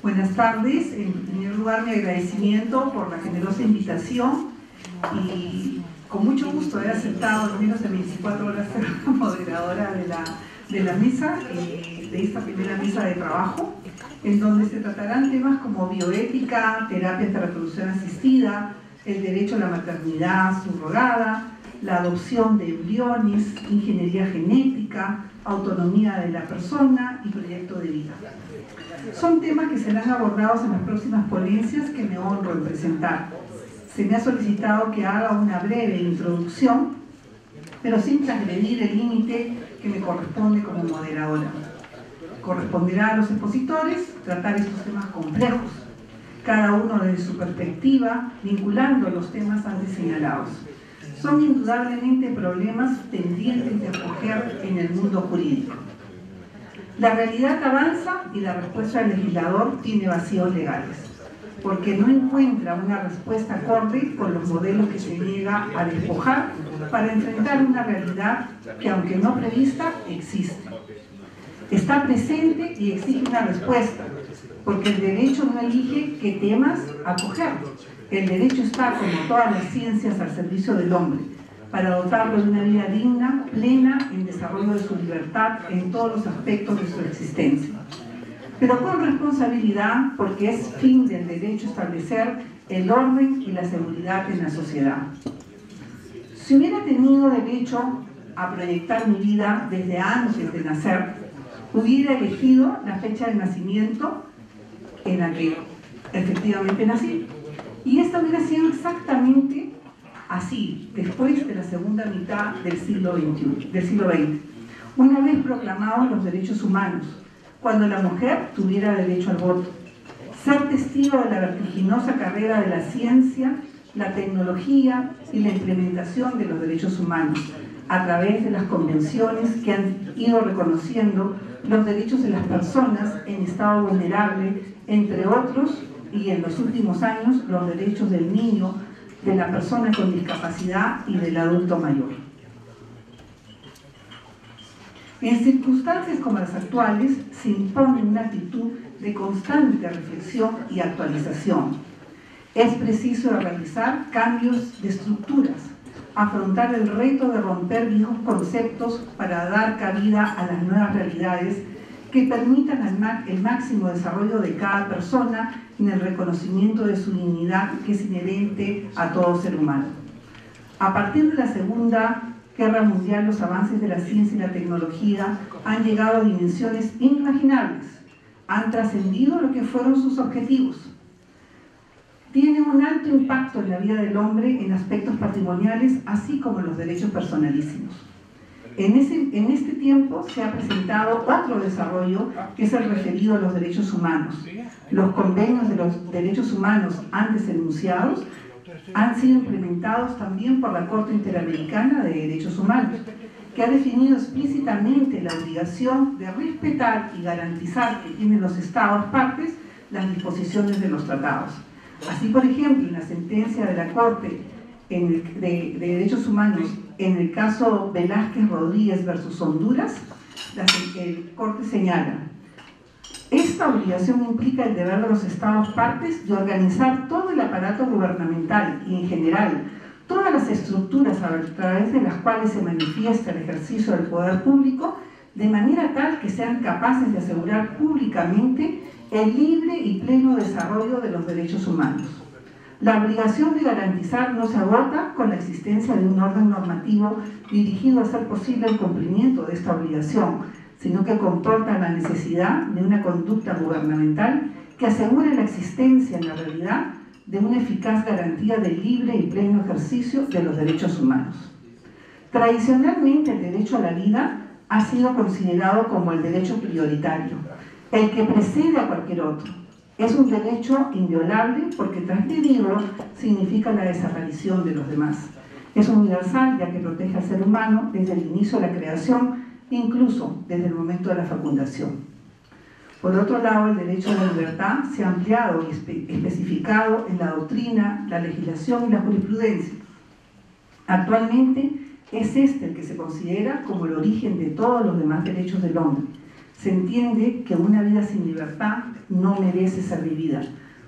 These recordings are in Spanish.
Buenas tardes. En primer lugar, mi agradecimiento por la generosa invitación y con mucho gusto he aceptado en menos de 24 horas ser la moderadora de la mesa, de esta primera mesa de trabajo, en donde se tratarán temas como bioética, terapias de reproducción asistida, el derecho a la maternidad subrogada, la adopción de embriones, ingeniería genética, autonomía de la persona y proyecto de vida. Son temas que serán abordados en las próximas ponencias que me honro en presentar. Se me ha solicitado que haga una breve introducción, pero sin transgredir el límite que me corresponde como moderadora. Corresponderá a los expositores tratar estos temas complejos, cada uno desde su perspectiva, vinculando los temas antes señalados. Son indudablemente problemas pendientes de acoger en el mundo jurídico. La realidad avanza y la respuesta del legislador tiene vacíos legales, porque no encuentra una respuesta acorde con los modelos que se niega a despojar para enfrentar una realidad que, aunque no prevista, existe. Está presente y exige una respuesta, porque el derecho no elige qué temas acoger. El derecho está, como todas las ciencias, al servicio del hombre, para dotarlo de una vida digna, plena, en desarrollo de su libertad en todos los aspectos de su existencia. Pero con responsabilidad, porque es fin del derecho establecer el orden y la seguridad en la sociedad. Si hubiera tenido derecho a proyectar mi vida desde antes de nacer, hubiera elegido la fecha de nacimiento en la que efectivamente nací. Y esta hubiera sido exactamente así, después de la segunda mitad del siglo XX, una vez proclamados los derechos humanos, cuando la mujer tuviera derecho al voto, ser testigo de la vertiginosa carrera de la ciencia, la tecnología y la implementación de los derechos humanos, a través de las convenciones que han ido reconociendo los derechos de las personas en estado vulnerable, entre otros, y en los últimos años los derechos del niño, de la persona con discapacidad y del adulto mayor. En circunstancias como las actuales se impone una actitud de constante reflexión y actualización. Es preciso realizar cambios de estructuras, afrontar el reto de romper viejos conceptos para dar cabida a las nuevas realidades que permitan el máximo desarrollo de cada persona en el reconocimiento de su dignidad que es inherente a todo ser humano. A partir de la Segunda Guerra Mundial, los avances de la ciencia y la tecnología han llegado a dimensiones inimaginables, han trascendido lo que fueron sus objetivos. Tiene un alto impacto en la vida del hombre en aspectos patrimoniales, así como en los derechos personalísimos. En este tiempo se ha presentado otro desarrollo que es el referido a los derechos humanos. Los convenios de los derechos humanos antes enunciados han sido implementados también por la Corte Interamericana de Derechos Humanos, que ha definido explícitamente la obligación de respetar y garantizar que tienen los Estados partes las disposiciones de los tratados. Así, por ejemplo, en la sentencia de la Corte de Derechos Humanos en el caso Velázquez Rodríguez versus Honduras, la Corte señala: esta obligación implica el deber de los Estados partes de organizar todo el aparato gubernamental y, en general, todas las estructuras a través de las cuales se manifiesta el ejercicio del poder público, de manera tal que sean capaces de asegurar públicamente el libre y pleno desarrollo de los derechos humanos. La obligación de garantizar no se agota con la existencia de un orden normativo dirigido a hacer posible el cumplimiento de esta obligación, sino que comporta la necesidad de una conducta gubernamental que asegure la existencia en la realidad de una eficaz garantía del libre y pleno ejercicio de los derechos humanos. Tradicionalmente, el derecho a la vida ha sido considerado como el derecho prioritario, el que precede a cualquier otro. Es un derecho inviolable porque transgredirlo significa la desaparición de los demás. Es universal ya que protege al ser humano desde el inicio de la creación, incluso desde el momento de la fecundación. Por otro lado, el derecho a la libertad se ha ampliado y especificado en la doctrina, la legislación y la jurisprudencia. Actualmente es este el que se considera como el origen de todos los demás derechos del hombre. Se entiende que una vida sin libertad no merece ser vivida,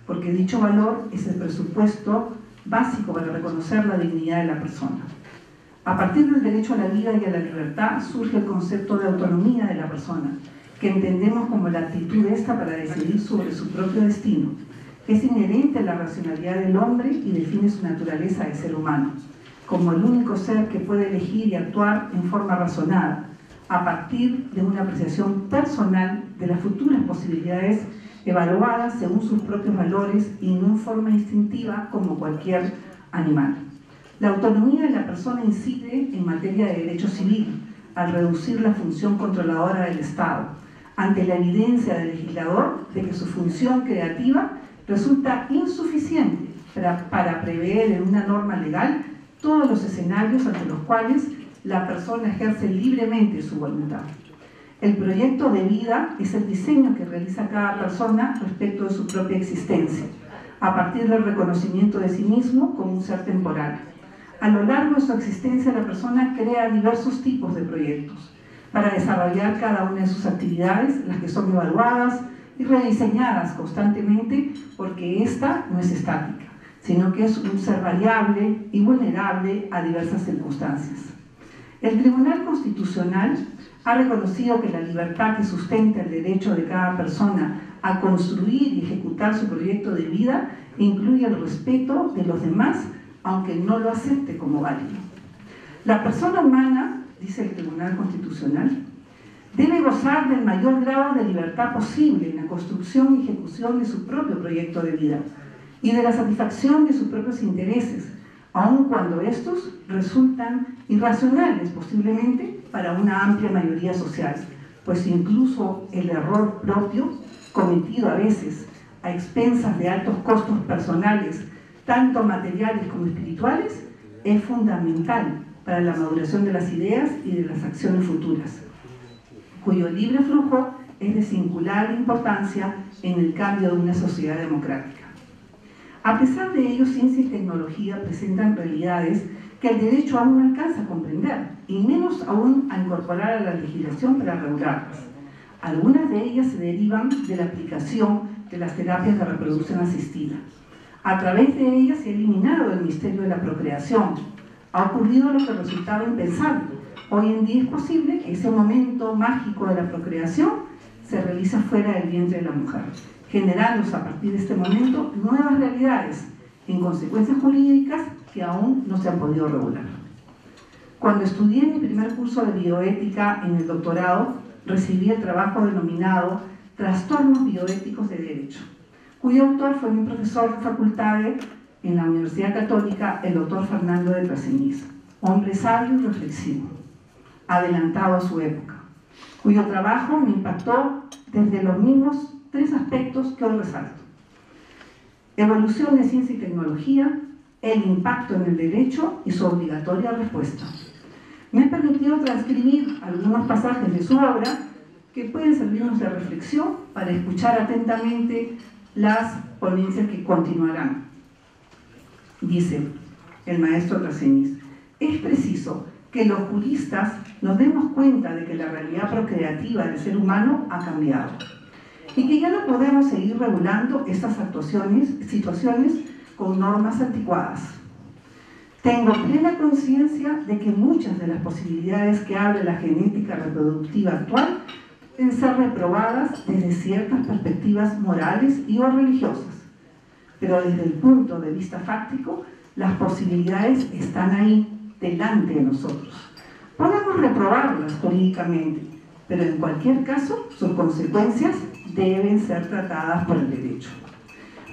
porque dicho valor es el presupuesto básico para reconocer la dignidad de la persona. A partir del derecho a la vida y a la libertad surge el concepto de autonomía de la persona, que entendemos como la actitud esta para decidir sobre su propio destino. Es inherente a la racionalidad del hombre y define su naturaleza de ser humano, como el único ser que puede elegir y actuar en forma razonada, a partir de una apreciación personal de las futuras posibilidades evaluadas según sus propios valores y no en forma instintiva como cualquier animal. La autonomía de la persona incide en materia de derecho civil, al reducir la función controladora del Estado, ante la evidencia del legislador de que su función creativa resulta insuficiente para prever en una norma legal todos los escenarios ante los cuales la persona ejerce libremente su voluntad. El proyecto de vida es el diseño que realiza cada persona respecto de su propia existencia, a partir del reconocimiento de sí mismo como un ser temporal. A lo largo de su existencia, la persona crea diversos tipos de proyectos para desarrollar cada una de sus actividades, las que son evaluadas y rediseñadas constantemente, porque ésta no es estática, sino que es un ser variable y vulnerable a diversas circunstancias. El Tribunal Constitucional ha reconocido que la libertad que sustenta el derecho de cada persona a construir y ejecutar su proyecto de vida incluye el respeto de los demás, aunque no lo acepte como válido. La persona humana, dice el Tribunal Constitucional, debe gozar del mayor grado de libertad posible en la construcción y ejecución de su propio proyecto de vida y de la satisfacción de sus propios intereses, aun cuando estos resultan irracionales posiblemente para una amplia mayoría social, pues incluso el error propio, cometido a veces a expensas de altos costos personales, tanto materiales como espirituales, es fundamental para la maduración de las ideas y de las acciones futuras, cuyo libre flujo es de singular importancia en el cambio de una sociedad democrática. A pesar de ello, ciencia y tecnología presentan realidades que el derecho aún no alcanza a comprender, y menos aún a incorporar a la legislación para regularlas. Algunas de ellas se derivan de la aplicación de las terapias de reproducción asistida. A través de ellas se ha eliminado el misterio de la procreación. Ha ocurrido lo que resultaba impensable. Hoy en día es posible que ese momento mágico de la procreación se realice fuera del vientre de la mujer, generándose a partir de este momento nuevas realidades en consecuencias jurídicas que aún no se han podido regular. Cuando estudié mi primer curso de bioética en el doctorado, recibí el trabajo denominado Trastornos bioéticos de Derecho, cuyo autor fue mi profesor de facultad en la Universidad Católica, el doctor Fernando de Traseniz, hombre sabio y reflexivo, adelantado a su época, cuyo trabajo me impactó desde los mismos 3 aspectos que hoy resalto: evolución de ciencia y tecnología, el impacto en el derecho y su obligatoria respuesta. Me he permitido transcribir algunos pasajes de su obra que pueden servirnos de reflexión para escuchar atentamente las ponencias que continuarán. Dice el maestro Traseniz: es preciso que los juristas nos demos cuenta de que la realidad procreativa del ser humano ha cambiado y que ya no podemos seguir regulando estas situaciones con normas anticuadas. Tengo plena conciencia de que muchas de las posibilidades que abre la genética reproductiva actual deben ser reprobadas desde ciertas perspectivas morales y o religiosas, pero desde el punto de vista fáctico, las posibilidades están ahí, delante de nosotros. Podemos reprobarlas jurídicamente, pero en cualquier caso, sus consecuencias deben ser tratadas por el derecho.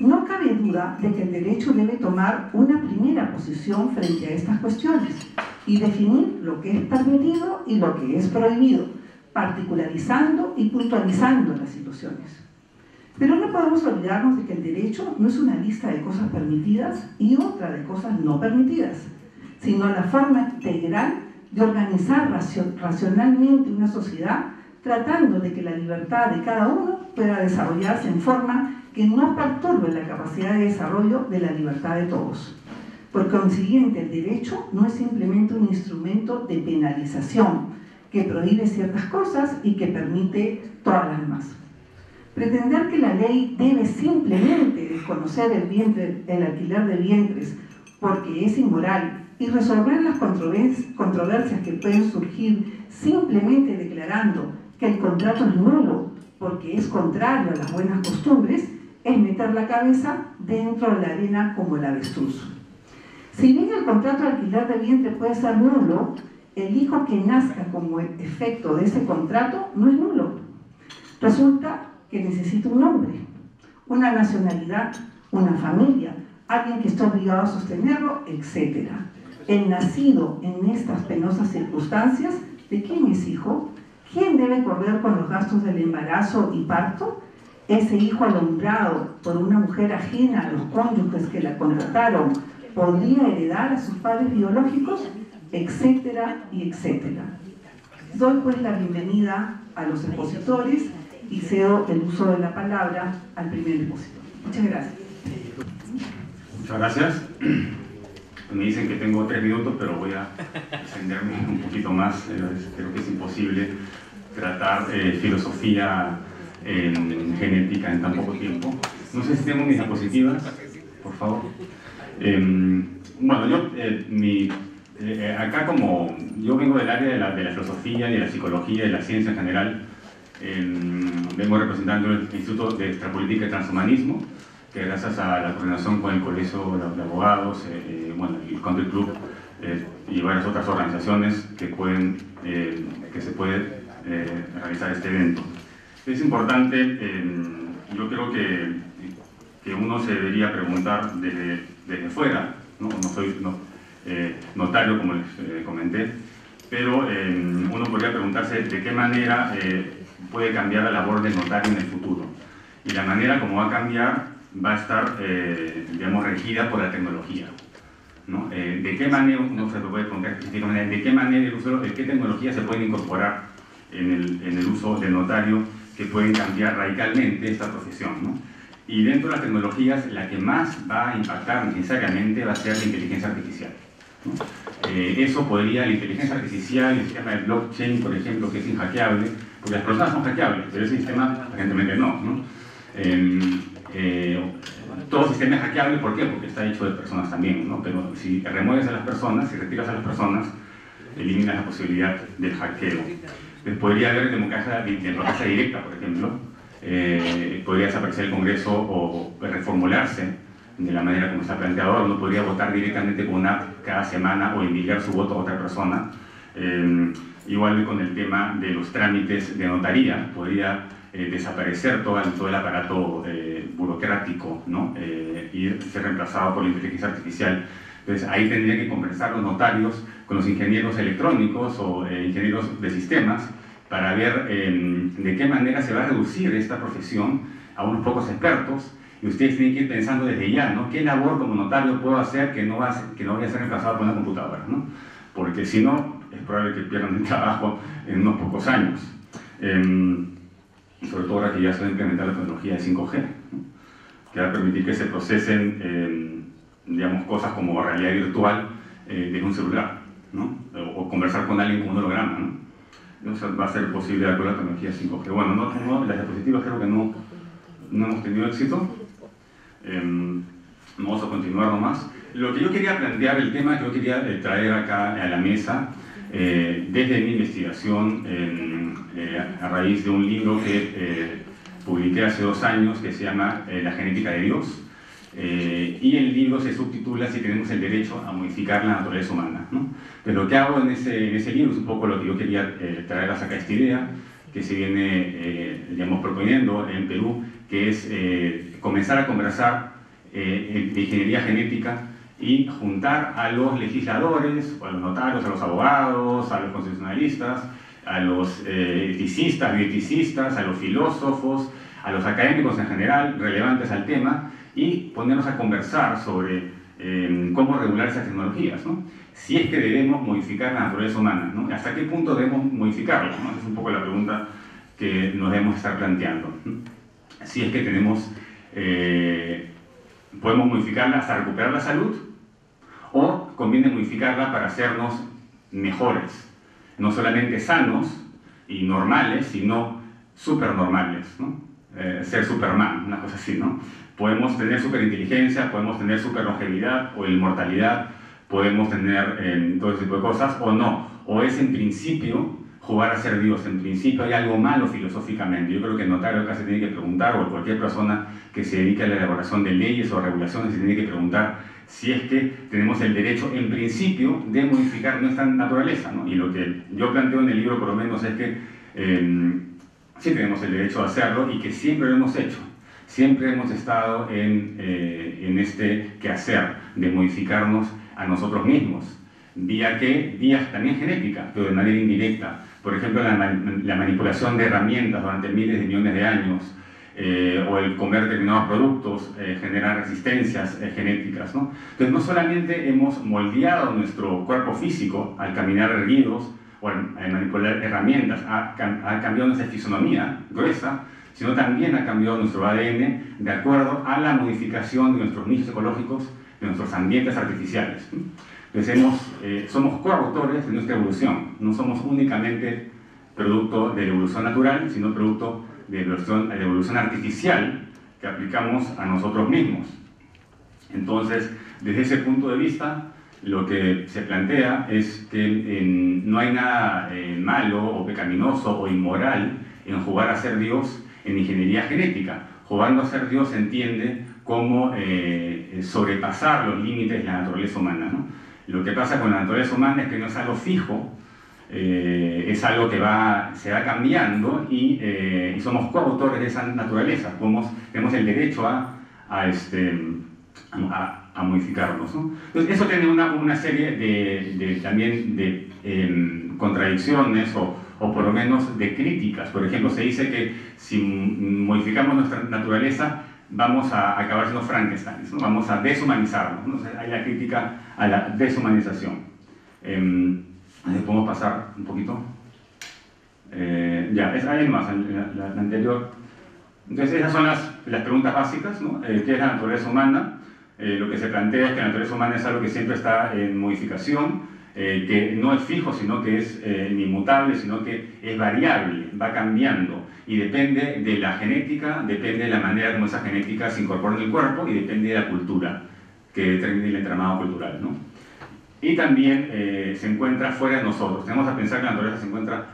No cabe duda de que el derecho debe tomar una primera posición frente a estas cuestiones y definir lo que es permitido y lo que es prohibido, particularizando y puntualizando las situaciones. Pero no podemos olvidarnos de que el derecho no es una lista de cosas permitidas y otra de cosas no permitidas, sino la forma integral de organizar racionalmente una sociedad, tratando de que la libertad de cada uno pueda desarrollarse en forma que no perturbe la capacidad de desarrollo de la libertad de todos. Por consiguiente, el derecho no es simplemente un instrumento de penalización que prohíbe ciertas cosas y que permite todas las demás. Pretender que la ley debe simplemente desconocer el alquiler de vientres porque es inmoral y resolver las controversias que pueden surgir simplemente declarando que el contrato es nulo porque es contrario a las buenas costumbres es meter la cabeza dentro de la arena como el avestruz. Si bien el contrato de alquiler de vientre puede ser nulo, el hijo que nazca como efecto de ese contrato no es nulo. Resulta que necesita un nombre, una nacionalidad, una familia, alguien que esté obligado a sostenerlo, etc. El nacido en estas penosas circunstancias, ¿de quién es hijo? ¿Quién debe correr con los gastos del embarazo y parto? Ese hijo alumbrado por una mujer ajena a los cónyuges que la contrataron, ¿podría heredar a sus padres biológicos? Etcétera y etcétera. Doy pues la bienvenida a los expositores y cedo el uso de la palabra al primer expositor. Muchas gracias. Muchas gracias. Me dicen que tengo 3 minutos, pero voy a extenderme un poquito más. Creo que es imposible tratar filosofía en genética en tan poco tiempo. No sé si tengo mis diapositivas, por favor. Bueno, yo, acá como yo vengo del área de la filosofía y de la psicología y de la ciencia en general, vengo representando el Instituto de Extrapolítica y Transhumanismo, que gracias a la coordinación con el Colegio de Abogados, bueno, el Country Club y varias otras organizaciones que se puede realizar este evento. Es importante, yo creo que uno se debería preguntar desde fuera, ¿no? No soy notario como les comenté, pero uno podría preguntarse de qué manera puede cambiar la labor del notario en el futuro. Y la manera como va a cambiar va a estar, digamos, regida por la tecnología, ¿no? ¿De qué manera, uno se lo puede preguntar específicamente, de qué manera qué tecnologías se pueden incorporar en el uso del notario que pueden cambiar radicalmente esta profesión, ¿no? Y dentro de las tecnologías, la que más va a impactar necesariamente va a ser la inteligencia artificial, ¿no? Eso podría, la inteligencia artificial, el sistema de blockchain, por ejemplo, que es inhackeable, porque las personas son hackeables, pero ese sistema aparentemente no. Todo sistema es hackeable, ¿por qué? Porque está hecho de personas también, ¿no? Pero si remueves a las personas, si retiras a las personas, eliminas la posibilidad del hackeo. Podría haber democracia directa, por ejemplo. Podría desaparecer el Congreso o reformularse de la manera como está planteado ahora. Uno podría votar directamente con una app cada semana o enviar su voto a otra persona. Igual con el tema de los trámites de notaría, podría desaparecer todo el aparato burocrático, ¿no? Y ser reemplazado por la inteligencia artificial. Entonces ahí tendrían que conversar los notarios con los ingenieros electrónicos o ingenieros de sistemas para ver de qué manera se va a reducir esta profesión a unos pocos expertos, y ustedes tienen que ir pensando desde ya, ¿no? ¿Qué labor como notario puedo hacer que no vaya a ser reemplazado por una computadora, ¿no? Porque si no, es probable que pierdan el trabajo en unos pocos años. Sobre todo ahora que ya se va a implementar la tecnología de 5G, ¿no? Que va a permitir que se procesen digamos, cosas como realidad virtual desde un celular, ¿no? O conversar con alguien con un holograma, ¿no? Eso va a ser posible con la tecnología 5G. Bueno, las diapositivas creo que no hemos tenido éxito. Vamos a continuar nomás. Lo que yo quería plantear, el tema que yo quería traer acá a la mesa, desde mi investigación a raíz de un libro que publiqué hace 2 años que se llama La genética de Dios. Y el libro se subtitula Si tenemos el derecho a modificar la naturaleza humana, ¿no? Pero lo que hago en ese libro es un poco lo que yo quería traer acá, esta idea que se viene digamos, proponiendo en Perú, que es comenzar a conversar de ingeniería genética y juntar a los legisladores, a los notarios, a los abogados, a los constitucionalistas, a los eticistas, bioeticistas, a los filósofos, a los académicos en general relevantes al tema, y ponernos a conversar sobre cómo regular esas tecnologías, ¿no? Si es que debemos modificar la naturaleza humana, ¿no? ¿Hasta qué punto debemos modificarla, ¿no? Esa es un poco la pregunta que nos debemos estar planteando, ¿no? Si es que podemos modificarla hasta recuperar la salud, o conviene modificarla para hacernos mejores, no solamente sanos y normales, sino supernormales, ¿no? ser Superman, una cosa así, ¿no? Podemos tener superinteligencia, podemos tener superlongevidad o inmortalidad, podemos tener todo ese tipo de cosas, o no. O es en principio jugar a ser Dios, en principio hay algo malo filosóficamente. Yo creo que el notario acá se tiene que preguntar, o cualquier persona que se dedique a la elaboración de leyes o regulaciones se tiene que preguntar si es que tenemos el derecho, en principio, de modificar nuestra naturaleza, ¿no? Y lo que yo planteo en el libro, por lo menos, es que sí tenemos el derecho a hacerlo y que siempre lo hemos hecho. Siempre hemos estado en este quehacer de modificarnos a nosotros mismos. ¿Vía qué? Vía también genética, pero de manera indirecta. Por ejemplo, la manipulación de herramientas durante miles de millones de años, o el comer determinados productos genera resistencias genéticas, ¿no? Entonces, no solamente hemos moldeado nuestro cuerpo físico al caminar erguidos o al manipular herramientas, ha cambiado nuestra fisonomía gruesa, sino también ha cambiado nuestro ADN de acuerdo a la modificación de nuestros nichos ecológicos, de nuestros ambientes artificiales. Entonces somos coautores de nuestra evolución, no somos únicamente producto de la evolución natural, sino producto de la evolución artificial que aplicamos a nosotros mismos. Entonces, desde ese punto de vista, lo que se plantea es que no hay nada malo o pecaminoso o inmoral en jugar a ser Dios en ingeniería genética. Jugando a ser Dios se entiende como sobrepasar los límites de la naturaleza humana, ¿no? Lo que pasa con la naturaleza humana es que no es algo fijo, es algo que se va cambiando y somos coautores de esa naturaleza. Tenemos el derecho a modificarnos, ¿no? Entonces, eso tiene una serie también de contradicciones o por lo menos de críticas. Por ejemplo, se dice que si modificamos nuestra naturaleza vamos a acabar siendo Frankenstein, ¿no? Vamos a deshumanizarnos, ¿no? O sea, hay la crítica a la deshumanización. Podemos pasar un poquito. Hay más, la anterior. Entonces, esas son las preguntas básicas, ¿no? ¿Qué es la naturaleza humana? Lo que se plantea es que la naturaleza humana es algo que siempre está en modificación, que no es fijo, sino que es inmutable, sino que es variable, va cambiando y depende de la genética, depende de la manera como esa genética se incorpora en el cuerpo y depende de la cultura que determina el entramado cultural, ¿no? Y también se encuentra fuera de nosotros. Tenemos a pensar que la naturaleza se encuentra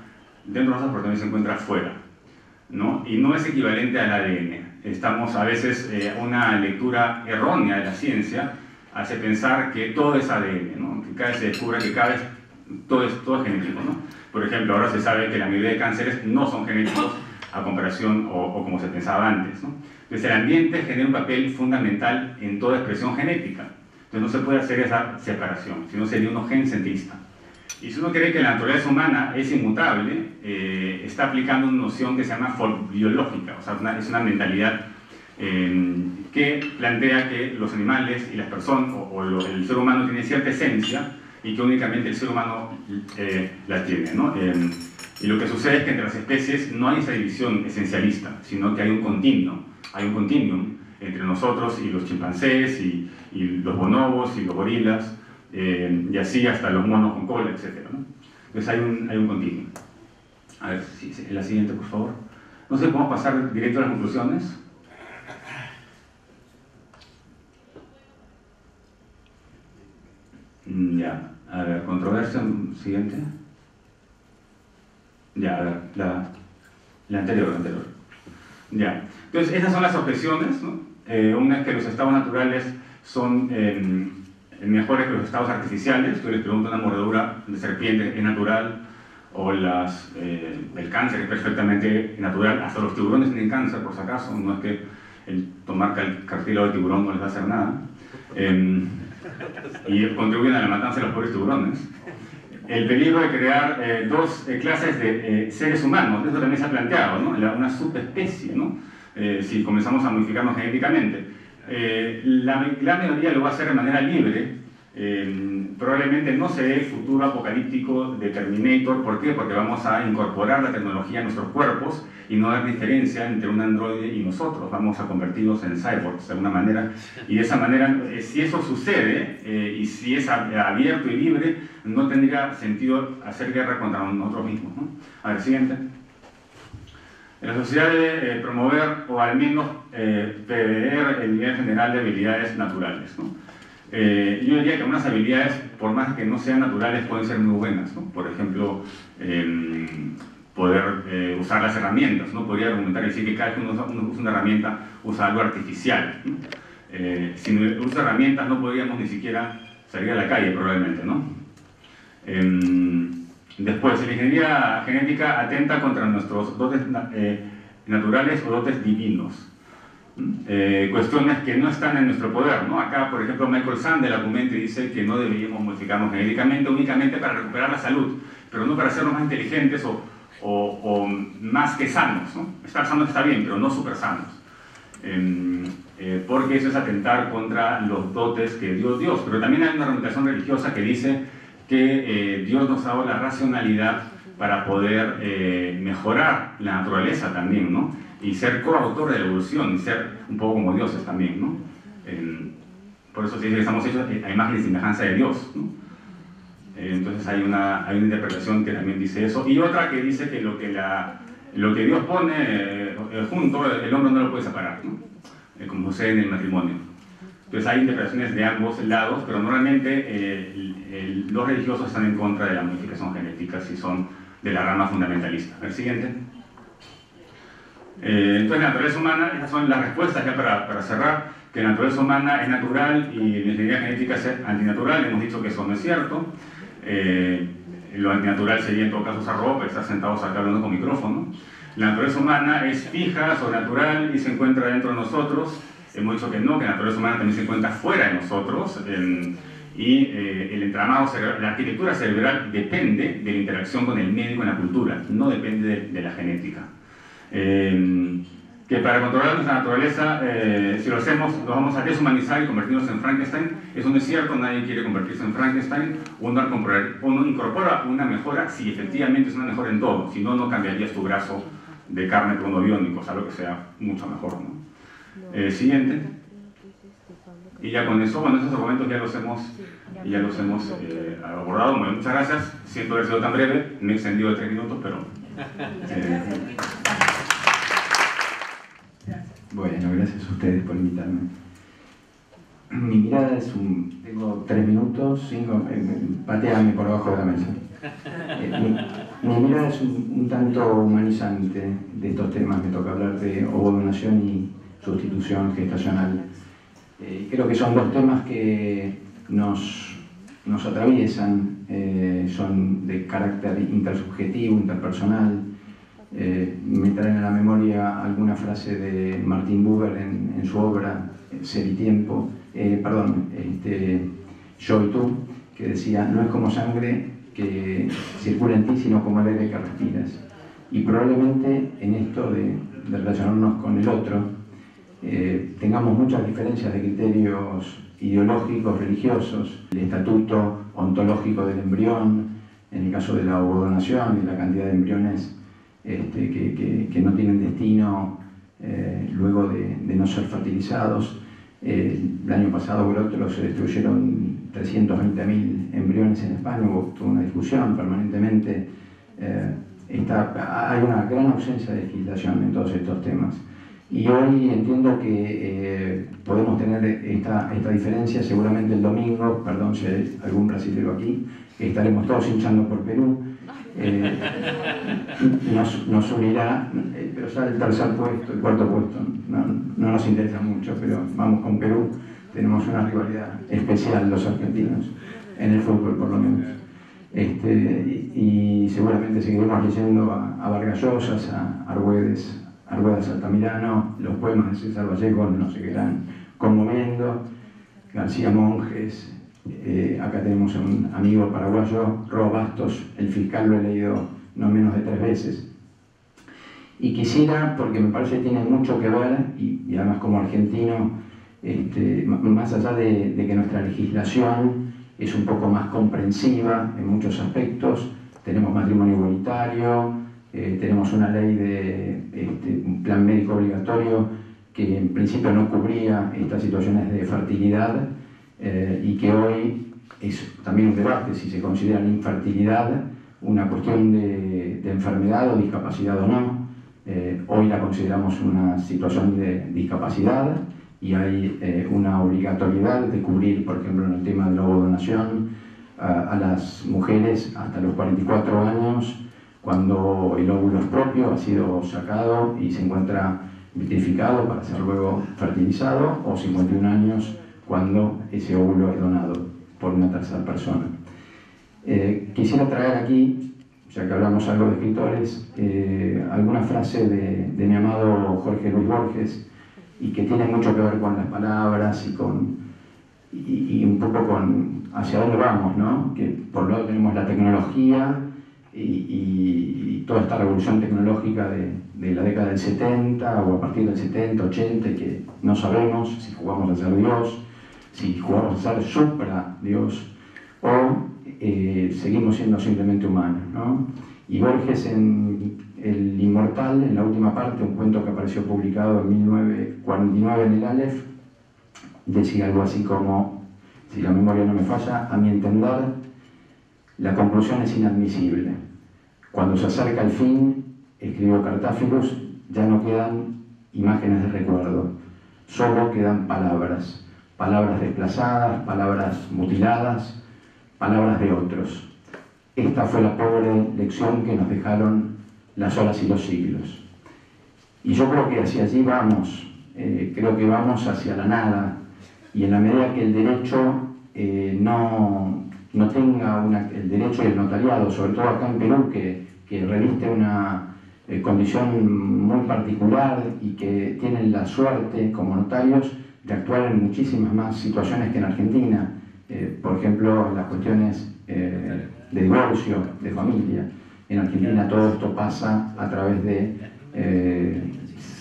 dentro de nosotros, pero también se encuentra fuera, ¿no? Y no es equivalente al ADN. Estamos a veces, una lectura errónea de la ciencia hace pensar que todo es ADN, ¿no? Que cada vez se descubre que cada vez todo es genético, ¿no? Por ejemplo, ahora se sabe que la mayoría de cánceres no son genéticos a comparación o como se pensaba antes, ¿no? Entonces el ambiente genera un papel fundamental en toda expresión genética. Entonces no se puede hacer esa separación, sino sería uno gencentrista. Y si uno cree que la naturaleza humana es inmutable, está aplicando una noción que se llama folbiológica, o sea, es una mentalidad que plantea que los animales y las personas, el ser humano tiene cierta esencia y que únicamente el ser humano la tiene, ¿no? Y lo que sucede es que entre las especies no hay esa división esencialista, sino que hay un continuum entre nosotros y los chimpancés y los bonobos y los gorilas, y así hasta los monos con cola, etc., ¿no? Entonces hay un continuum. A ver, la siguiente, por favor. No sé, ¿podemos pasar directo a las conclusiones? Ya, a ver, controversia, siguiente. Ya, a ver, la anterior. Ya, entonces esas son las objeciones, ¿no? Una es que los estados naturales son mejores que los estados artificiales. Tú les preguntas, una mordedura de serpiente es natural, o el cáncer es perfectamente natural. Hasta los tiburones tienen cáncer, por si acaso, no es que el tomar cartílago de tiburón no les va a hacer nada. Y contribuyen a la matanza de los pobres tiburones. El peligro de crear dos clases de seres humanos, eso también se ha planteado, ¿no? Una subespecie, ¿no? Si comenzamos a modificarnos genéticamente. La gran mayoría lo va a hacer de manera libre. Probablemente no se dé el futuro apocalíptico de Terminator. ¿Por qué? Porque vamos a incorporar la tecnología a nuestros cuerpos y no hay diferencia entre un androide y nosotros. Vamos a convertirnos en cyborgs de alguna manera, y de esa manera, si eso sucede y si es abierto y libre, no tendría sentido hacer guerra contra nosotros mismos, ¿no? A ver, siguiente. La sociedad debe promover o al menos prever el nivel general de habilidades naturales, ¿no? Yo diría que algunas habilidades, por más que no sean naturales, pueden ser muy buenas, ¿no? Por ejemplo, poder usar las herramientas, ¿no? Podría argumentar y decir que cada vez que uno usa una herramienta, usa algo artificial, ¿no? Sin el uso de herramientas no podríamos ni siquiera salir a la calle, probablemente, ¿no? Después, la ingeniería genética atenta contra nuestros dotes naturales o dotes divinos. Cuestiones que no están en nuestro poder, ¿no? Acá, por ejemplo, Michael Sandel argumenta y dice que no deberíamos modificarnos genéticamente únicamente para recuperar la salud, pero no para hacernos más inteligentes o más que sanos, ¿no? Estar sanos está bien, pero no súper sanos. Porque eso es atentar contra los dotes que dio Dios. Pero también hay una argumentación religiosa que dice que Dios nos ha dado la racionalidad para poder mejorar la naturaleza también, ¿no? Y ser coautor de la evolución, y ser un poco como dioses también, ¿no? Por eso se dice que estamos hechos a imagen y semejanza de Dios, ¿no? Entonces hay una interpretación que también dice eso. Y otra que dice que lo que Dios pone junto, el hombre no lo puede separar, ¿no? Como sucede en el matrimonio. Entonces hay interpretaciones de ambos lados, pero normalmente los religiosos están en contra de la modificación genética si son de la rama fundamentalista. El siguiente. Entonces la naturaleza humana, esas son las respuestas ya para cerrar, que la naturaleza humana es natural y la ingeniería genética es antinatural. Hemos dicho que eso no es cierto. Lo antinatural sería en todo caso usar ropa, estar sentados acá hablando con micrófono. La naturaleza humana es fija, sobrenatural y se encuentra dentro de nosotros. Hemos dicho que no, que la naturaleza humana también se encuentra fuera de nosotros. Y el entramado cerebral, la arquitectura cerebral depende de la interacción con el medio y con la cultura, no depende de la genética. Que para controlar nuestra naturaleza, si lo hacemos, lo vamos a deshumanizar y convertirnos en Frankenstein. Eso no es cierto, nadie quiere convertirse en Frankenstein. Uno incorpora una mejora si efectivamente es una mejora en todo, si no, no cambiarías tu brazo de carne por uno biónico, o sea, lo que sea mucho mejor, ¿no? Siguiente. Y ya con eso, bueno, esos argumentos ya los hemos abordado. Bueno, muchas gracias. Siento haber sido tan breve, me he extendido de 3 minutos, pero... Bueno, gracias a ustedes por invitarme. Mi mirada es tengo 3 minutos, 5, pateame por abajo de la mesa. Mi mirada es un tanto humanizante de estos temas. Me toca hablar de ovodonación y sustitución gestacional. Creo que son 2 temas que nos atraviesan, son de carácter intersubjetivo, interpersonal. Me traen a la memoria alguna frase de Martin Buber en su obra Ser y Tiempo, Yo y Tú, que decía: no es como sangre que circula en ti, sino como el aire que respiras. Y probablemente en esto de relacionarnos con el otro tengamos muchas diferencias de criterios ideológicos, religiosos, el estatuto ontológico del embrión, en el caso de la ovodonación y la cantidad de embriones que no tienen destino luego de no ser fertilizados. El año pasado o el otro se destruyeron 320.000 embriones en España, hubo toda una discusión permanentemente. Hay una gran ausencia de legislación en todos estos temas. Y hoy entiendo que podemos tener esta diferencia. Seguramente el domingo, perdón si hay algún brasilero aquí, estaremos todos hinchando por Perú. Nos unirá, pero sale el 3er puesto, el 4.º puesto, no nos interesa mucho, pero vamos con Perú. Tenemos una rivalidad especial los argentinos, en el fútbol por lo menos. Y seguramente seguiremos leyendo a Vargas Llosa, a Arguedas Altamirano. Los poemas de César Vallejo nos seguirán conmoviendo. García Monjes, acá tenemos a un amigo paraguayo, Roa Bastos, el fiscal, lo he leído no menos de 3 veces. Y quisiera, porque me parece que tiene mucho que ver, y además como argentino, más allá de que nuestra legislación es un poco más comprensiva en muchos aspectos, tenemos matrimonio igualitario, tenemos una ley de un plan médico obligatorio que en principio no cubría estas situaciones de fertilidad, y que hoy es también un debate si se considera la infertilidad una cuestión de enfermedad o discapacidad o no. Hoy la consideramos una situación de discapacidad y hay una obligatoriedad de cubrir, por ejemplo, en el tema de la ovodonación, a las mujeres hasta los 44 años, cuando el óvulo es propio, ha sido sacado y se encuentra vitrificado para ser luego fertilizado, o 51 años cuando ese óvulo es donado por una tercera persona. Quisiera traer aquí, ya que hablamos algo de escritores, alguna frase de mi amado Jorge Luis Borges, y que tiene mucho que ver con las palabras y un poco con hacia dónde vamos, ¿no? Que por un lado tenemos la tecnología y toda esta revolución tecnológica de la década del 70 o a partir del 70, 80, que no sabemos si jugamos a ser Dios, si jugamos a ser supra Dios o seguimos siendo simplemente humanos, ¿no? Y Borges en El Inmortal, en la última parte, un cuento que apareció publicado en 1949 en el Aleph, decía algo así como, si la memoria no me falla, a mi entender, la conclusión es inadmisible. Cuando se acerca el fin, escribió Cartáfilos, ya no quedan imágenes de recuerdo, solo quedan palabras, palabras desplazadas, palabras mutiladas, palabras de otros. Esta fue la pobre lección que nos dejaron las horas y los siglos. Y yo creo que hacia allí vamos, creo que vamos hacia la nada, y en la medida que el derecho no tenga el derecho y el notariado, sobre todo acá en Perú, que reviste una condición muy particular y que tienen la suerte como notarios de actuar en muchísimas más situaciones que en Argentina, por ejemplo, las cuestiones de divorcio, de familia. En Argentina todo esto pasa a través de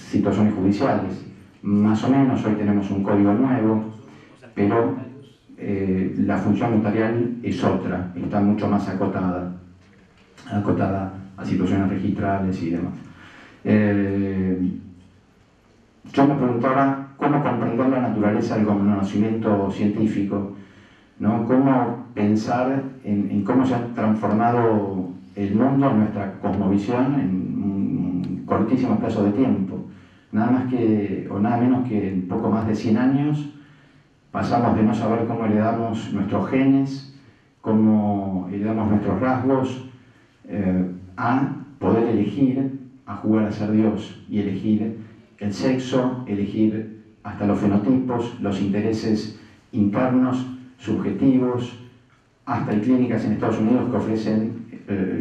situaciones judiciales. Más o menos hoy tenemos un código nuevo, pero la función notarial es otra, está mucho más acotada a situaciones registrales y demás. Yo me preguntaba cómo comprender la naturaleza del conocimiento científico, ¿no? Cómo pensar en cómo se ha transformado el mundo, nuestra cosmovisión, en un cortísimo plazo de tiempo. Nada más que, o nada menos que en poco más de 100 años, pasamos de no saber cómo heredamos nuestros genes, cómo heredamos nuestros rasgos, a poder elegir, a jugar a ser Dios y elegir el sexo, elegir hasta los fenotipos, los intereses internos, subjetivos. Hasta hay clínicas en Estados Unidos que ofrecen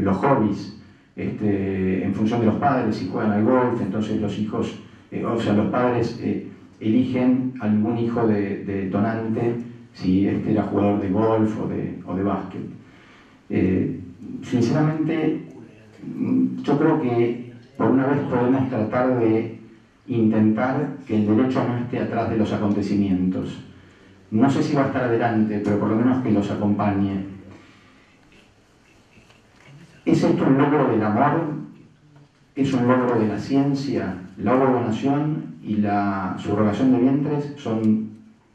los hobbies en función de los padres. Si juegan al golf, entonces los hijos, los padres eligen algún hijo de donante si era jugador de golf o de básquet. Sinceramente, yo creo que por una vez podemos tratar de intentar que el derecho no esté atrás de los acontecimientos. No sé si va a estar adelante, pero por lo menos que los acompañe. ¿Es esto un logro del amor? ¿Es un logro de la ciencia? La ovodonación y la subrogación de vientres son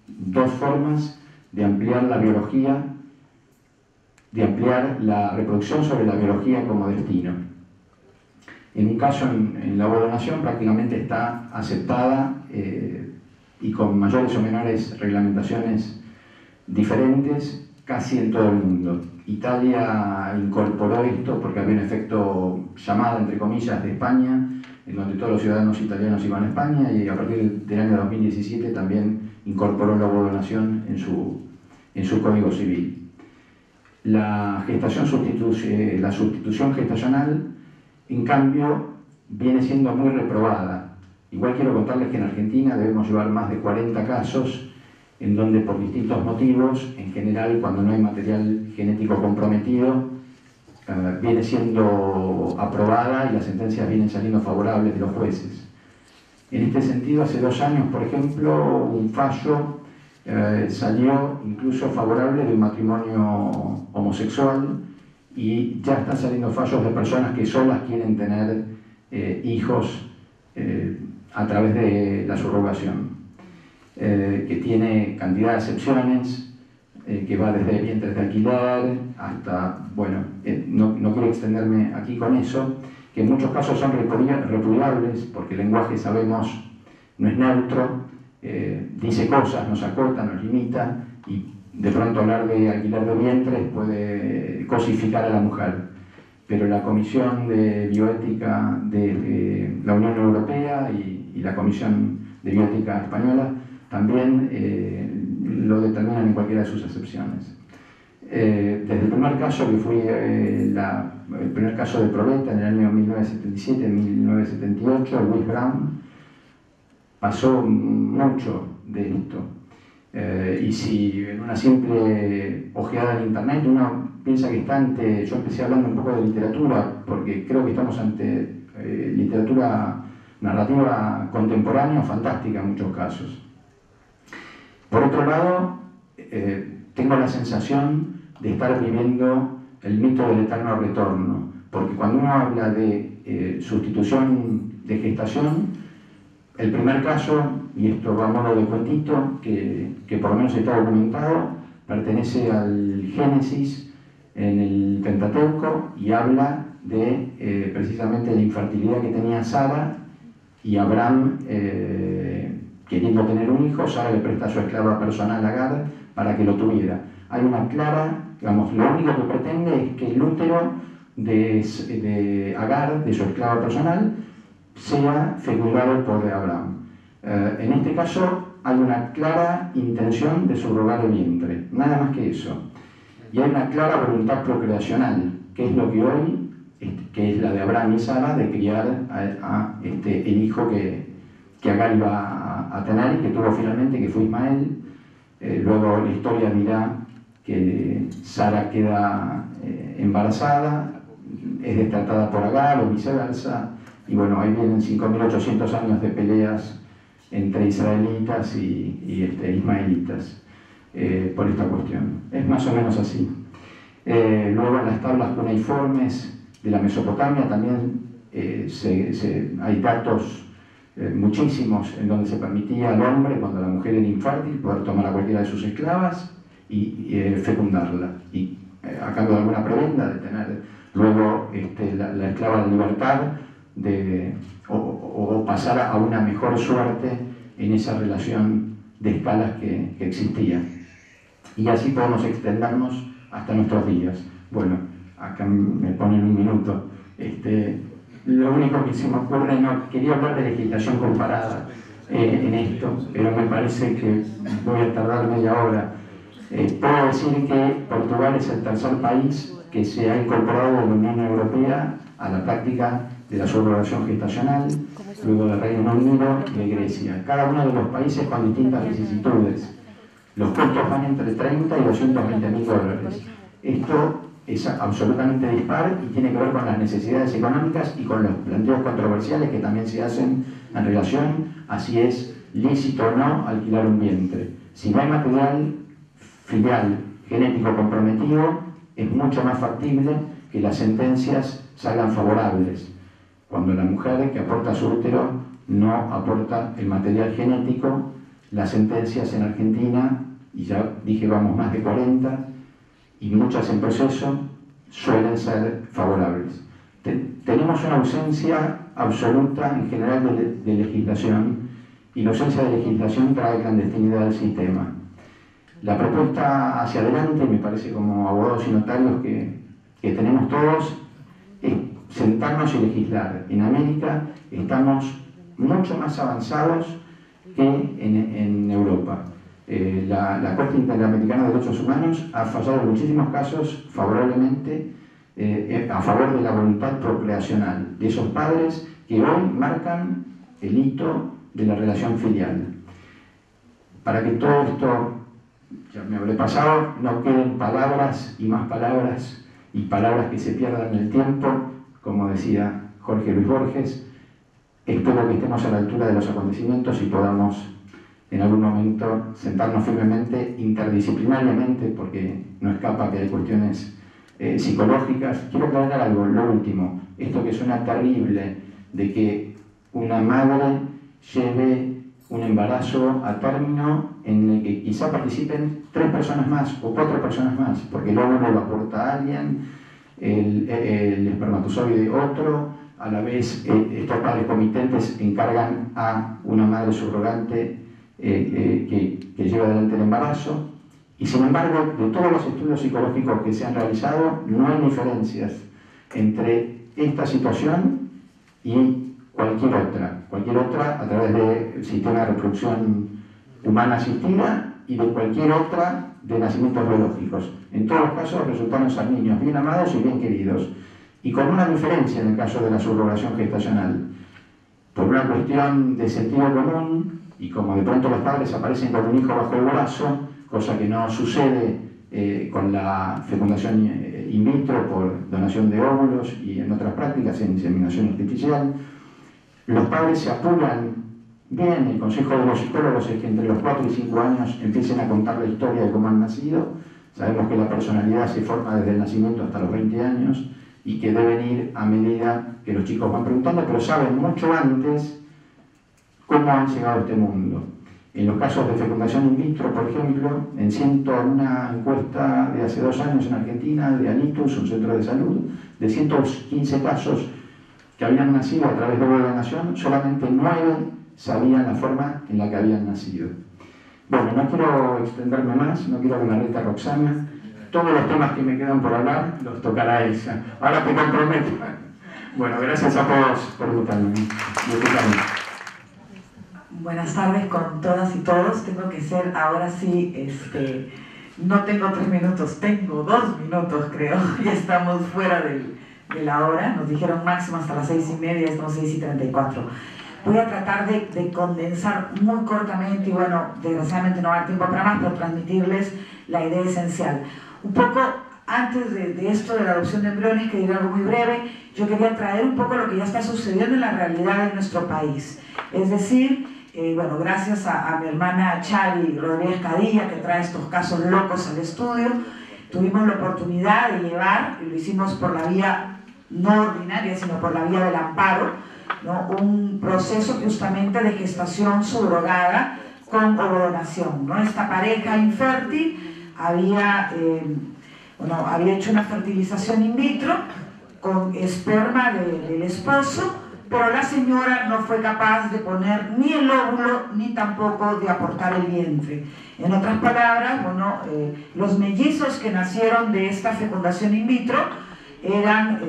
dos formas de ampliar la biología, de ampliar la reproducción sobre la biología como destino. En un caso, en la ovodonación prácticamente está aceptada y con mayores o menores reglamentaciones diferentes casi en todo el mundo. Italia incorporó esto porque había un efecto llamada, entre comillas, de España, en donde todos los ciudadanos italianos iban a España, y a partir del año 2017 también incorporó la ovodonación en su código civil. La sustitución gestacional, en cambio, viene siendo muy reprobada. Igual quiero contarles que en Argentina debemos llevar más de 40 casos en donde por distintos motivos, en general cuando no hay material genético comprometido, viene siendo aprobada y las sentencias vienen saliendo favorables de los jueces. En este sentido, hace 2 años, por ejemplo, un fallo salió incluso favorable de un matrimonio homosexual, y ya están saliendo fallos de personas que solas quieren tener hijos a través de la subrogación, que tiene cantidad de excepciones, que va desde vientres de alquiler hasta, bueno, no quiero extenderme aquí con eso, que en muchos casos son repudiables, porque el lenguaje, sabemos, no es neutro, dice cosas, nos acota, nos limita, y de pronto hablar de alquiler de vientres puede cosificar a la mujer. Pero la Comisión de Bioética de la Unión Europea y la Comisión de Bioética Española también lo determinan en cualquiera de sus acepciones. Desde el primer caso, que fue el primer caso de Probeta en el año 1977-1978, Louis Brown, pasó mucho de esto. Y si en una simple ojeada en internet uno piensa que está ante, yo empecé hablando un poco de literatura, porque creo que estamos ante literatura narrativa contemporánea fantástica en muchos casos. Por otro lado, tengo la sensación de estar viviendo el mito del eterno retorno, porque cuando uno habla de sustitución de gestación, el primer caso, y esto va a modo de cuentito, que por lo menos está documentado, pertenece al Génesis en el Pentateuco y habla de precisamente la infertilidad que tenía Sara, y Abraham, queriendo tener un hijo, Sara le presta a su esclava personal Agar para que lo tuviera. Hay una clara, digamos, lo único que pretende es que el útero de Agar, de su esclava personal, sea fecundado por Abraham. En este caso hay una clara intención de subrogar el vientre, nada más que eso. Y hay una clara voluntad procreacional, que es lo que hoy, que es la de Abraham y Sara, de criar el hijo que Agar iba a tener y que tuvo finalmente, que fue Ismael. Luego la historia dirá que Sara queda embarazada, es destratada por Agar o viceversa. Y bueno, ahí vienen 5.800 años de peleas entre israelitas y ismaelitas por esta cuestión. Es más o menos así. Luego en las tablas cuneiformes de la Mesopotamia también hay datos muchísimos en donde se permitía al hombre, cuando la mujer era infértil, poder tomar a cualquiera de sus esclavas y fecundarla. Y a cambio de alguna prebenda, de tener luego la esclava de libertad, o pasar a una mejor suerte en esa relación de escalas que existía. Y así podemos extendernos hasta nuestros días. Bueno, acá me ponen un minuto. Lo único que se me ocurre, no quería hablar de legislación comparada en esto, pero me parece que voy a tardar media hora. Puedo decir que Portugal es el tercer país que se ha incorporado a la Unión Europea a la práctica de la subrogación gestacional, luego del Reino Unido y de Grecia. Cada uno de los países con distintas vicisitudes. Los costos van entre 30 y 220.000 dólares. Esto es absolutamente dispar y tiene que ver con las necesidades económicas y con los planteos controversiales que también se hacen en relación a si es lícito o no alquilar un vientre. Si no hay material filial genético comprometido, es mucho más factible que las sentencias salgan favorables. Cuando la mujer que aporta su útero no aporta el material genético, las sentencias en Argentina, y ya dije vamos más de 40, y muchas en proceso, suelen ser favorables. Tenemos una ausencia absoluta en general de legislación, y la ausencia de legislación trae clandestinidad al sistema. La propuesta hacia adelante, me parece como abogados y notarios que tenemos todos, es sentarnos y legislar. En América estamos mucho más avanzados que en Europa. La Corte Interamericana de Derechos Humanos ha fallado en muchísimos casos favorablemente a favor de la voluntad procreacional de esos padres que hoy marcan el hito de la relación filial. Para que todo esto, ya me habré pasado, no queden palabras y más palabras y palabras que se pierdan en el tiempo, como decía Jorge Luis Borges, espero que estemos a la altura de los acontecimientos y podamos en algún momento sentarnos firmemente, interdisciplinariamente, porque no escapa que hay cuestiones psicológicas. Quiero aclarar algo, lo último, esto que suena terrible, de que una madre lleve un embarazo a término en el que quizá participen 3 personas más o 4 personas más, porque el óvulo lo aporta a alguien, el espermatozoide otro, a la vez estos padres comitentes encargan a una madre subrogante que lleva adelante el embarazo, y sin embargo, de todos los estudios psicológicos que se han realizado, no hay diferencias entre esta situación y cualquier otra a través del sistema de reproducción humana asistida y de cualquier otra de nacimientos biológicos. En todos los casos resultaron ser niños bien amados y bien queridos, y con una diferencia en el caso de la subrogación gestacional. Por una cuestión de sentido común, y como de pronto los padres aparecen con un hijo bajo el brazo, cosa que no sucede con la fecundación in vitro por donación de óvulos y en otras prácticas, en inseminación artificial, los padres se apuran bien. El consejo de los psicólogos es que entre los 4 y 5 años empiecen a contar la historia de cómo han nacido. Sabemos que la personalidad se forma desde el nacimiento hasta los 20 años y que deben ir a medida que los chicos van preguntando, pero saben mucho antes cómo han llegado a este mundo. En los casos de fecundación in vitro, por ejemplo, en una encuesta de hace 2 años en Argentina, de Anitus, un centro de salud, de 115 casos que habían nacido a través de donación, solamente 9 sabían la forma en la que habían nacido. Bueno, no quiero extenderme más, no quiero que me rete Roxana. Todos los temas que me quedan por hablar los tocará ella. Ahora te comprometo. Bueno, gracias a todos por invitarme. Buenas tardes con todas y todos. Tengo que ser ahora sí, no tengo 3 minutos, tengo 2 minutos creo. Ya estamos fuera de la hora. Nos dijeron máximo hasta las 6:30, estamos 6:34. Voy a tratar de condensar muy cortamente y bueno, desgraciadamente no va a haber tiempo para más, pero transmitirles la idea esencial. Un poco antes de esto de la adopción de embriones, que diré algo muy breve, yo quería traer un poco lo que ya está sucediendo en la realidad de nuestro país. Es decir, bueno, gracias a mi hermana Chari Rodríguez Cadilla, que trae estos casos locos al estudio, tuvimos la oportunidad de llevar, y lo hicimos por la vía no ordinaria, sino por la vía del amparo, ¿no? Un proceso justamente de gestación subrogada con ovodonación, ¿no? Esta pareja infértil había hecho una fertilización in vitro con esperma del esposo, pero la señora no fue capaz de poner ni el óvulo ni tampoco de aportar el vientre. En otras palabras, los mellizos que nacieron de esta fecundación in vitro eran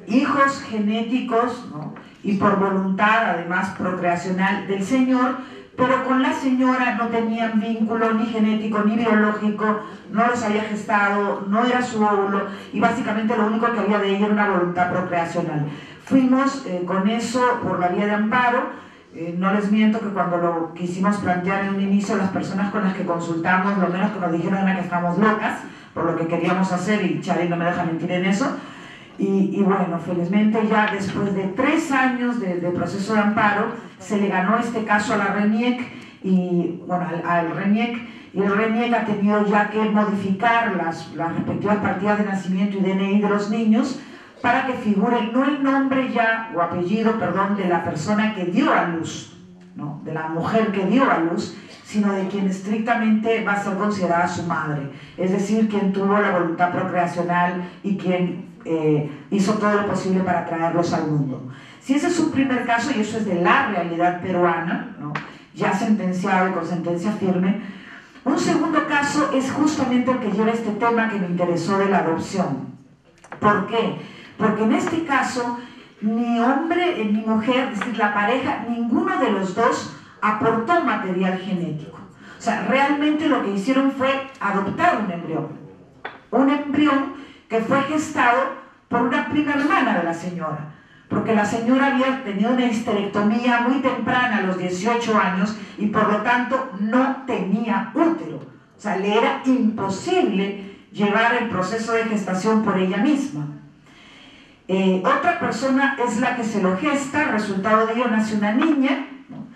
hijos genéticos, ¿no? Y por voluntad además procreacional del señor, pero con la señora no tenían vínculo ni genético ni biológico, no los había gestado, no era su óvulo, y básicamente lo único que había de ella era una voluntad procreacional. Fuimos con eso por la vía de amparo. No les miento que cuando lo quisimos plantear en un inicio, las personas con las que consultamos, lo menos que nos dijeron era que estamos locas por lo que queríamos hacer, y Chari no me deja mentir en eso. Y bueno, felizmente ya después de 3 años de proceso de amparo, se le ganó este caso a la RENIEC, y bueno, al RENIEC, y el RENIEC ha tenido ya que modificar las respectivas partidas de nacimiento y DNI de los niños para que figure no el nombre ya, o apellido, perdón, de la persona que dio a luz, ¿no? De la mujer que dio a luz, sino de quien estrictamente va a ser considerada su madre, es decir, quien tuvo la voluntad procreacional y quien hizo todo lo posible para traerlos al mundo. Si ese es un primer caso, y eso es de la realidad peruana, ¿no? Ya sentenciado y con sentencia firme, un segundo caso es justamente el que lleva este tema que me interesó de la adopción. ¿Por qué? Porque en este caso, ni hombre ni mujer, es decir, la pareja, ninguno de los dos aportó material genético. O sea, realmente lo que hicieron fue adoptar un embrión. Un embrión que fue gestado por una prima hermana de la señora, porque la señora había tenido una histerectomía muy temprana, a los 18 años, y por lo tanto no tenía útero. O sea, le era imposible llevar el proceso de gestación por ella misma. Otra persona es la que se lo gesta, resultado de ello nace una niña, ¿no?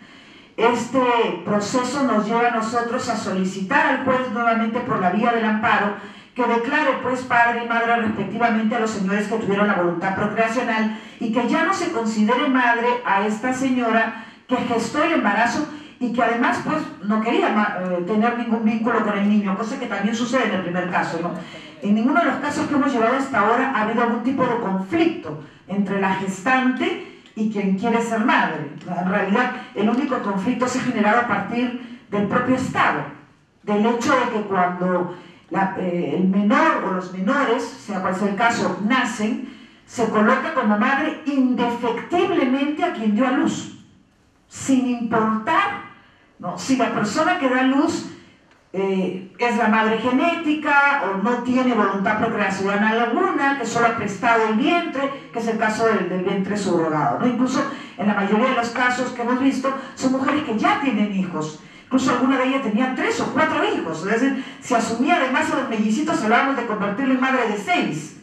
Este proceso nos lleva a nosotros a solicitar al juez nuevamente por la vía del amparo que declare pues padre y madre respectivamente a los señores que tuvieron la voluntad procreacional, y que ya no se considere madre a esta señora que gestó el embarazo y que además pues no quería tener ningún vínculo con el niño, cosa que también sucede en el primer caso, ¿no? En ninguno de los casos que hemos llevado hasta ahora ha habido algún tipo de conflicto entre la gestante y quien quiere ser madre. En realidad, el único conflicto se ha generado a partir del propio Estado, del hecho de que cuando el menor o los menores, sea cual sea el caso, nacen, se coloca como madre indefectiblemente a quien dio a luz, sin importar, ¿no?, si la persona que da a luz es la madre genética o no tiene voluntad procreacional alguna, que solo ha prestado el vientre, que es el caso del vientre subrogado, ¿no? Incluso en la mayoría de los casos que hemos visto son mujeres que ya tienen hijos, incluso alguna de ellas tenía 3 o 4 hijos, es decir, se asumía además a los mellicitos, hablábamos de convertirlo en madre de 6,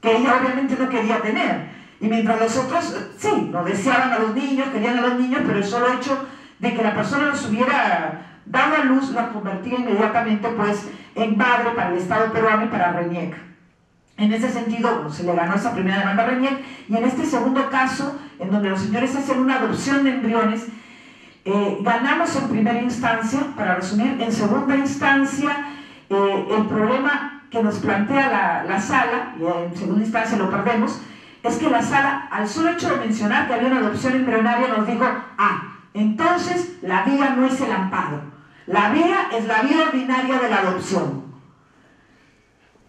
que ella obviamente no quería tener, y mientras los otros sí, no deseaban a los niños, querían a los niños, pero el solo hecho de que la persona los hubiera dado a luz la convertía inmediatamente pues en madre para el Estado peruano y para RENIEC. En ese sentido, bueno, se le ganó esa primera demanda a RENIEC, y en este segundo caso, en donde los señores hacen una adopción de embriones, ganamos en primera instancia. Para resumir, en segunda instancia el problema que nos plantea la sala, y en segunda instancia lo perdemos, es que la sala, al solo hecho de mencionar que había una adopción embrionaria, nos dijo: entonces la vía no es el amparo, la vía es la vía ordinaria de la adopción,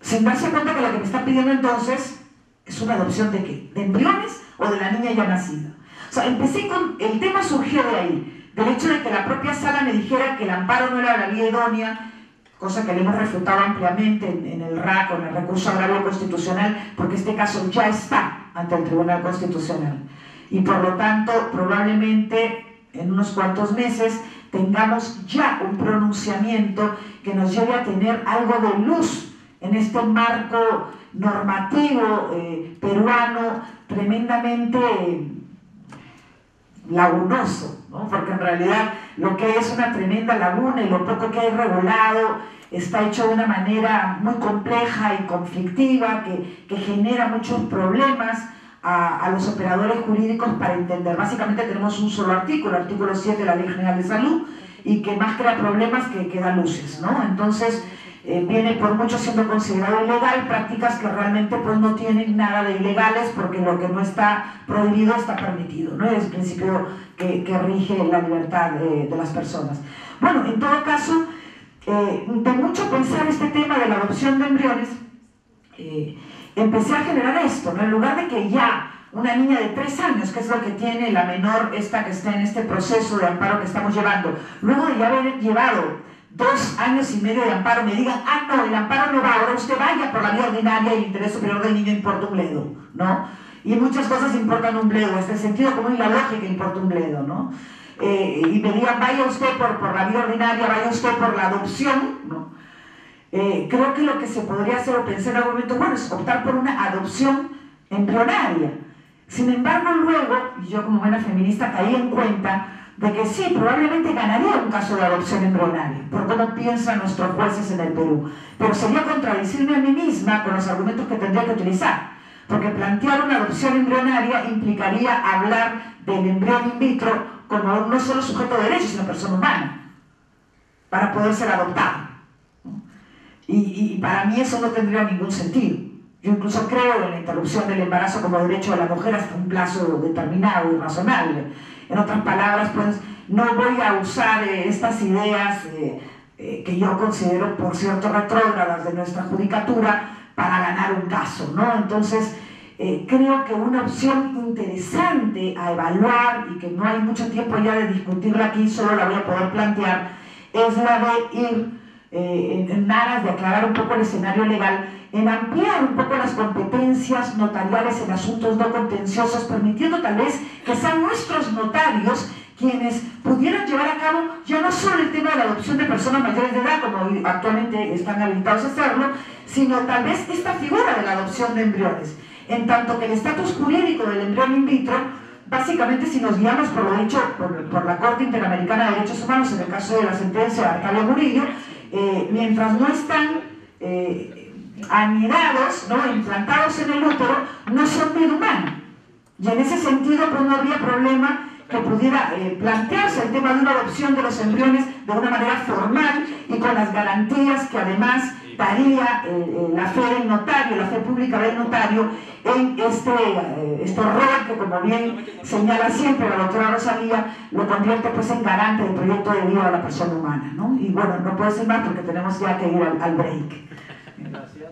sin darse cuenta que lo que me está pidiendo entonces es una adopción ¿de qué? ¿De embriones o de la niña ya nacida? O sea, empecé con... el tema surgió de ahí, del hecho de que la propia sala me dijera que el amparo no era la vía idónea, cosa que le hemos refutado ampliamente en el RAC, en el recurso agravio constitucional, porque este caso ya está ante el Tribunal Constitucional, y por lo tanto probablemente en unos cuantos meses tengamos ya un pronunciamiento que nos lleve a tener algo de luz en este marco normativo peruano tremendamente lagunoso, ¿no? Porque en realidad lo que es una tremenda laguna y lo poco que hay regulado está hecho de una manera muy compleja y conflictiva que genera muchos problemas a los operadores jurídicos para entender. Básicamente tenemos un solo artículo, el artículo 7 de la Ley General de Salud, y que más crea problemas que da luces, ¿no? Entonces viene por muchos siendo considerado ilegal, prácticas que realmente pues no tienen nada de ilegales, porque lo que no está prohibido está permitido, ¿no? Es el principio que rige la libertad de las personas. Bueno, en todo caso, de mucho pensar este tema de la adopción de embriones, empecé a generar esto, ¿no? En lugar de que ya una niña de 3 años, que es lo que tiene la menor esta que está en este proceso de amparo que estamos llevando, luego de ya haber llevado 2 años y medio de amparo, me digan: no, el amparo no va, ahora usted vaya por la vía ordinaria y el interés superior del niño importa un bledo, ¿no? Y muchas cosas importan un bledo, hasta el sentido común y la lógica importa un bledo, ¿no? Y me digan: vaya usted por la vía ordinaria, vaya usted por la adopción, ¿no? Creo que lo que se podría hacer o pensar en algún momento, bueno, es optar por una adopción embrionaria. Sin embargo, luego, y yo como buena feminista caí en cuenta de que sí, probablemente ganaría un caso de adopción embrionaria, por cómo piensan nuestros jueces en el Perú, pero sería contradecirme a mí misma con los argumentos que tendría que utilizar, porque plantear una adopción embrionaria implicaría hablar del embrión in vitro como no solo sujeto de derecho, sino persona humana, para poder ser adoptado. Y para mí eso no tendría ningún sentido. Yo incluso creo en la interrupción del embarazo como derecho de la mujer hasta un plazo determinado y razonable. En otras palabras, pues no voy a usar estas ideas que yo considero, por cierto, retrógradas de nuestra judicatura para ganar un caso, ¿no? Entonces, creo que una opción interesante a evaluar, y que no hay mucho tiempo ya de discutirla aquí, solo la voy a poder plantear, es la de ir en aras de aclarar un poco el escenario legal, en ampliar un poco las competencias notariales en asuntos no contenciosos, permitiendo tal vez que sean nuestros notarios quienes pudieran llevar a cabo ya no solo el tema de la adopción de personas mayores de edad, como actualmente están habilitados a hacerlo, sino tal vez esta figura de la adopción de embriones, en tanto que el estatus jurídico del embrión in vitro, básicamente, si nos guiamos por lo dicho por la Corte Interamericana de Derechos Humanos, en el caso de la sentencia de Arcadio Murillo, mientras no están anidados, ¿no?, implantados en el útero, no son vida humana. Y en ese sentido, pues no habría problema que pudiera plantearse el tema de una adopción de los embriones de una manera formal y con las garantías que además daría la fe del notario, la fe pública del notario en este rol que, como bien señala siempre la doctora Rosalía, lo convierte pues en garante del proyecto de vida de la persona humana, ¿no? Y bueno, no puedo decir más porque tenemos ya que ir al break. Gracias.